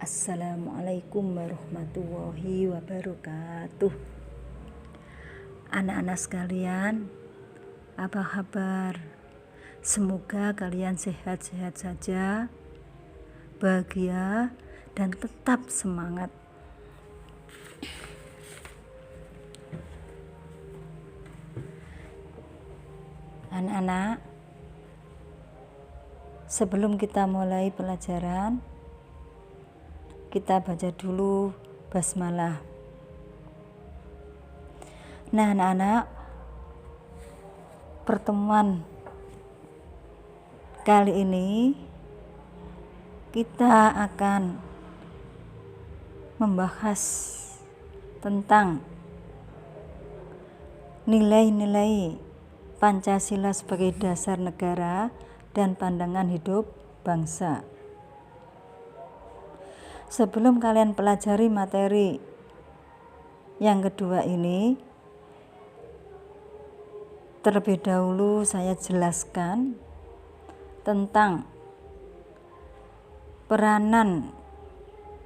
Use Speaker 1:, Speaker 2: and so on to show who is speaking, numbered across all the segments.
Speaker 1: Assalamualaikum warahmatullahi wabarakatuh. Anak-anak sekalian, apa kabar? Semoga kalian sehat-sehat saja, bahagia, dan tetap semangat. Anak-anak, sebelum kita mulai pelajaran, kita baca dulu basmalah. Nah, anak-anak, pertemuan kali ini kita akan membahas tentang nilai-nilai Pancasila sebagai dasar negara dan pandangan hidup bangsa. Sebelum kalian pelajari materi yang kedua ini, terlebih dahulu saya jelaskan tentang peranan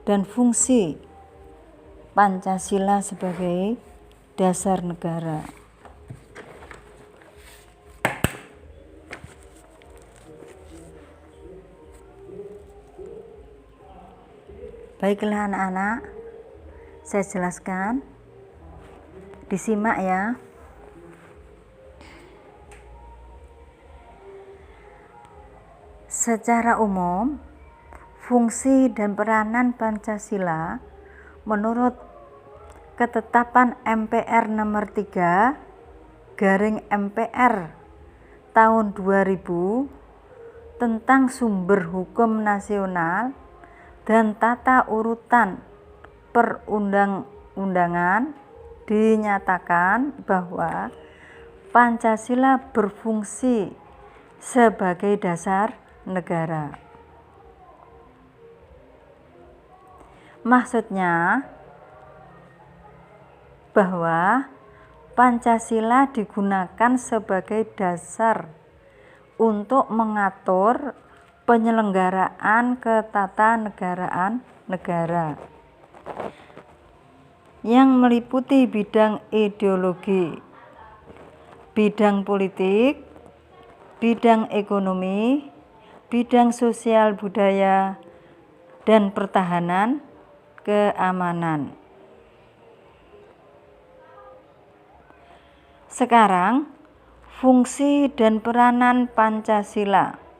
Speaker 1: dan fungsi Pancasila sebagai dasar negara. Baiklah anak-anak, saya jelaskan, disimak ya. Secara umum, fungsi dan peranan Pancasila menurut ketetapan MPR nomor 3/MPR tahun 2000 tentang sumber hukum nasional dan tata urutan perundang-undangan dinyatakan bahwa Pancasila berfungsi sebagai dasar negara. Maksudnya bahwa Pancasila digunakan sebagai dasar untuk mengatur penyelenggaraan ketatanegaraan negara yang meliputi bidang ideologi, bidang politik, bidang ekonomi, bidang sosial budaya, dan pertahanan keamanan. Sekarang, fungsi dan peranan Pancasila.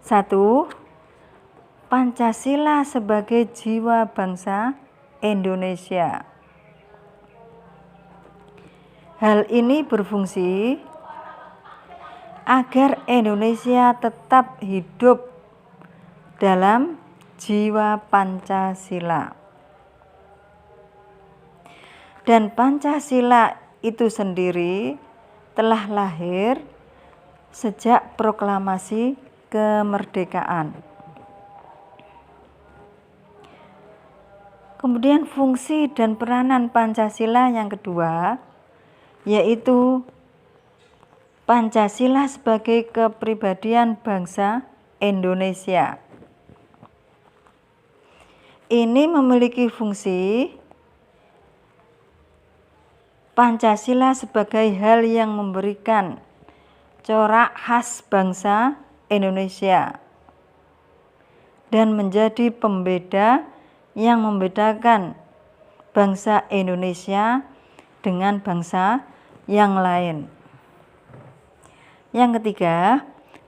Speaker 1: 1. Pancasila sebagai jiwa bangsa Indonesia. Hal ini berfungsi agar Indonesia tetap hidup dalam jiwa Pancasila. Dan Pancasila itu sendiri telah lahir sejak proklamasi kemerdekaan. Kemudian fungsi dan peranan Pancasila yang kedua, yaitu Pancasila sebagai kepribadian bangsa Indonesia. Ini memiliki fungsi Pancasila sebagai hal yang memberikan corak khas bangsa Indonesia dan menjadi pembeda yang membedakan bangsa Indonesia dengan bangsa yang lain. Yang ketiga,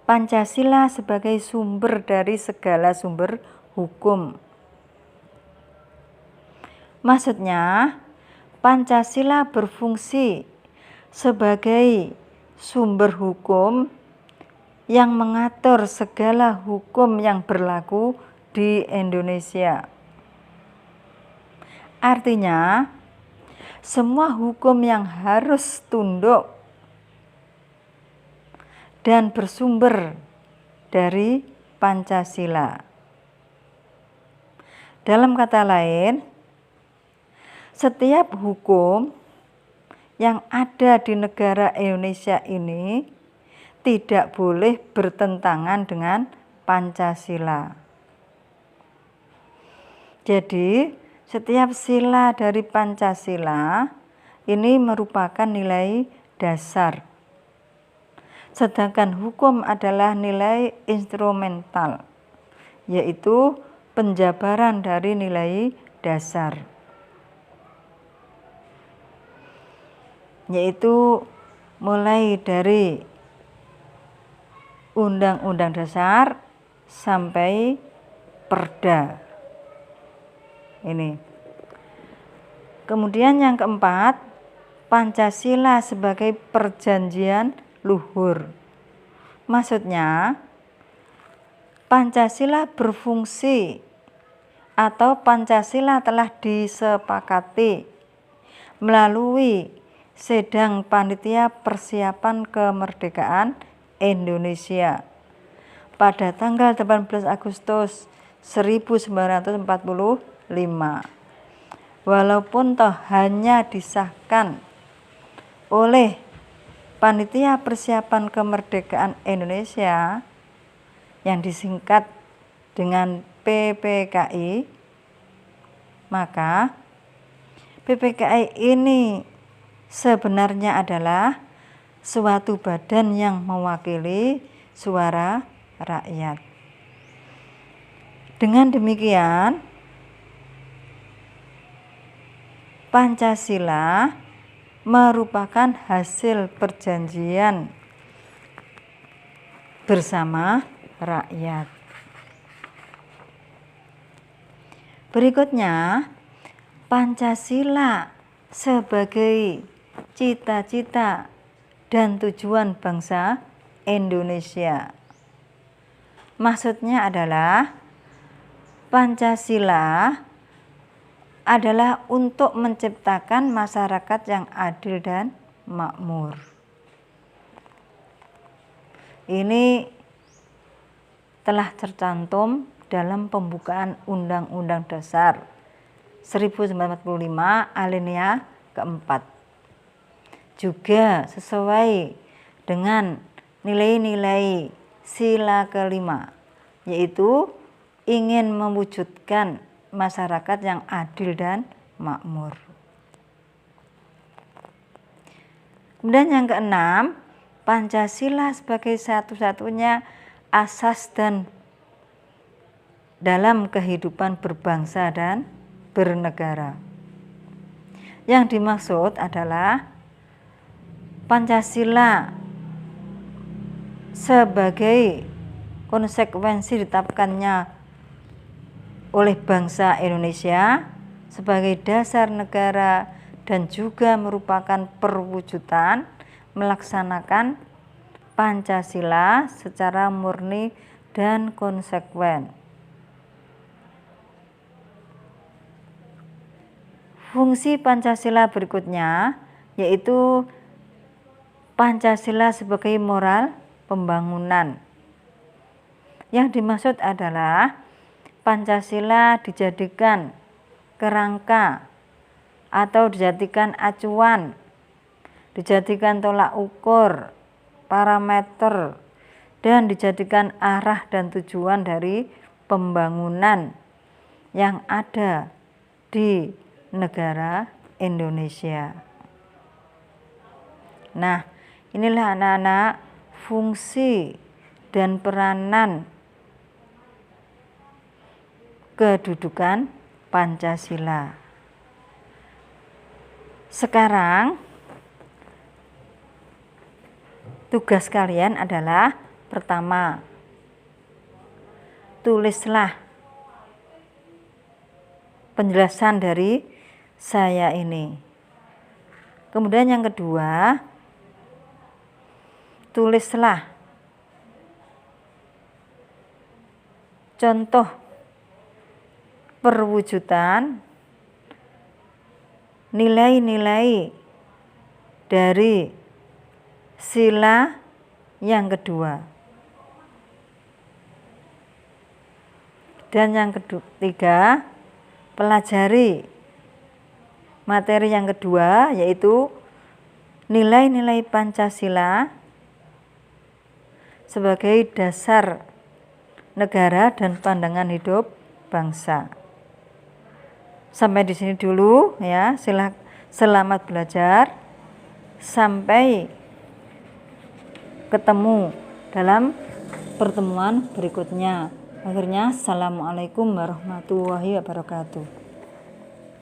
Speaker 1: Pancasila sebagai sumber dari segala sumber hukum. Maksudnya, Pancasila berfungsi sebagai sumber hukum yang mengatur segala hukum yang berlaku di Indonesia. Artinya, semua hukum yang harus tunduk dan bersumber dari Pancasila. Dalam kata lain, setiap hukum yang ada di negara Indonesia ini tidak boleh bertentangan dengan Pancasila. Jadi, setiap sila dari Pancasila ini merupakan nilai dasar. Sedangkan hukum adalah nilai instrumental, yaitu penjabaran dari nilai dasar. Yaitu mulai dari Undang-Undang Dasar sampai Perda. Ini. Kemudian yang keempat, Pancasila sebagai perjanjian luhur. Maksudnya, Pancasila berfungsi atau Pancasila telah disepakati melalui Sidang Panitia Persiapan Kemerdekaan Indonesia pada tanggal 18 Agustus 1945. Walaupun toh hanya disahkan oleh Panitia Persiapan Kemerdekaan Indonesia yang disingkat dengan PPKI, maka PPKI ini sebenarnya adalah suatu badan yang mewakili suara rakyat. Dengan demikian, Pancasila merupakan hasil perjanjian bersama rakyat. Berikutnya, Pancasila sebagai cita-cita dan tujuan bangsa Indonesia. Maksudnya adalah Pancasila adalah untuk menciptakan masyarakat yang adil dan makmur. Ini telah tercantum dalam pembukaan Undang-Undang Dasar 1945 alinea keempat. Juga sesuai dengan nilai-nilai sila kelima, yaitu ingin mewujudkan masyarakat yang adil dan makmur. Kemudian yang keenam, Pancasila sebagai satu-satunya asas dan dalam kehidupan berbangsa dan bernegara. Yang dimaksud adalah Pancasila sebagai konsekuensi ditetapkannya oleh bangsa Indonesia sebagai dasar negara dan juga merupakan perwujudan melaksanakan Pancasila secara murni dan konsekuen. Fungsi Pancasila berikutnya yaitu Pancasila sebagai moral pembangunan. Yang dimaksud adalah Pancasila dijadikan kerangka atau dijadikan acuan, dijadikan tolak ukur, parameter, dan dijadikan arah dan tujuan dari pembangunan yang ada di negara Indonesia. Nah, inilah anak-anak fungsi dan peranan kedudukan Pancasila. Sekarang tugas kalian adalah pertama, tulislah penjelasan dari saya ini. Kemudian yang kedua, tulislah contoh perwujudan nilai-nilai dari sila yang kedua. Dan yang ketiga, pelajari materi yang kedua yaitu nilai-nilai Pancasila sebagai dasar negara dan pandangan hidup bangsa. Sampai di sini dulu ya. Selamat belajar. Sampai ketemu dalam pertemuan berikutnya. Akhirnya, assalamualaikum warahmatullahi wabarakatuh.